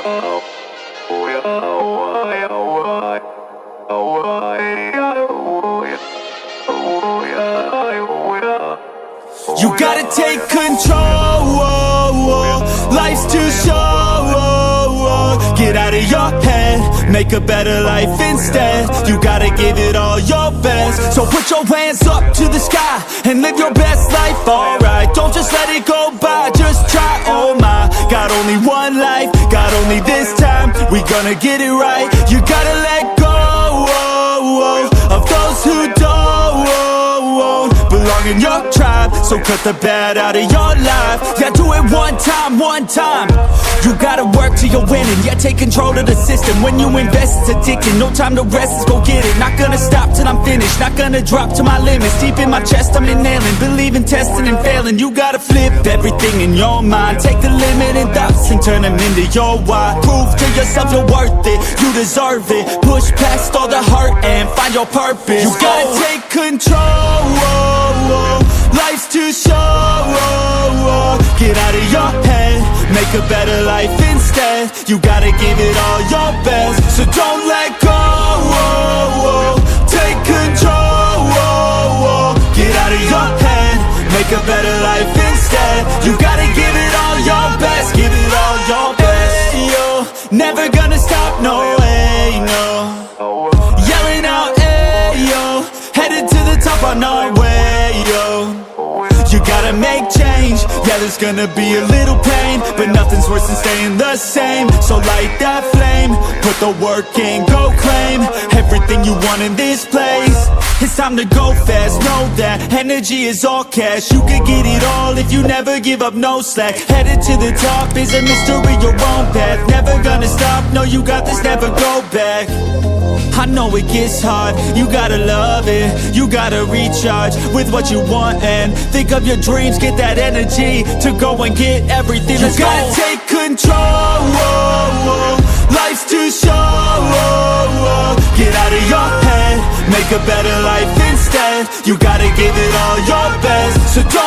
You gotta take control, life's too short. Get out of your head, make a better life instead. You gotta give it all your best. So put your hands up to the sky and live your best life, alright. Don't just let it go by, just try, oh my. Got only one life, got only this time. We gonna get it right. You gotta let go of those who don't belong in your tribe. So cut the bad out of your life. Yeah, do it one time, one time. You gotta work till you're winning. Yeah, take control of the system. When you invest, it's addicting. No time to rest, let's go get it. Not gonna stop till I'm finished. Not gonna drop to my limits. Deep in my chest, I'm inhaling. Believe in testing and failing. You gotta flip everything in your mind. Take the limiting thoughts and turn them into your why. Prove to yourself you're worth it. You deserve it. Push past all the hurt and find your purpose. You gotta take control. Life's too short. Get out of your head, make a better life instead. You gotta give it all your best. So don't let go. Take control. Get out of your head, make a better life instead. You gotta give it all your best. Give it all your best. Hey, yo, never gonna stop, no way, no. Yelling out, hey, yo, headed to the top on our way, yo. You gotta make change, yeah, there's gonna be a little pain, but nothing's worse than staying the same. So light that flame, put the work in, go claim everything you want in this place. It's time to go fast, know that energy is all cash. You can get it all if you never give up, no slack. Headed to the top is a mystery, your own path. Never gonna stop, no, you got this, never go back. I know it gets hard, you gotta love it. You gotta recharge with what you want and think of your dreams. Get that energy to go and get everything. Let's go. You gotta take control. Life's too short. Get out of your head, make a better life instead. You gotta give it all your best. So don't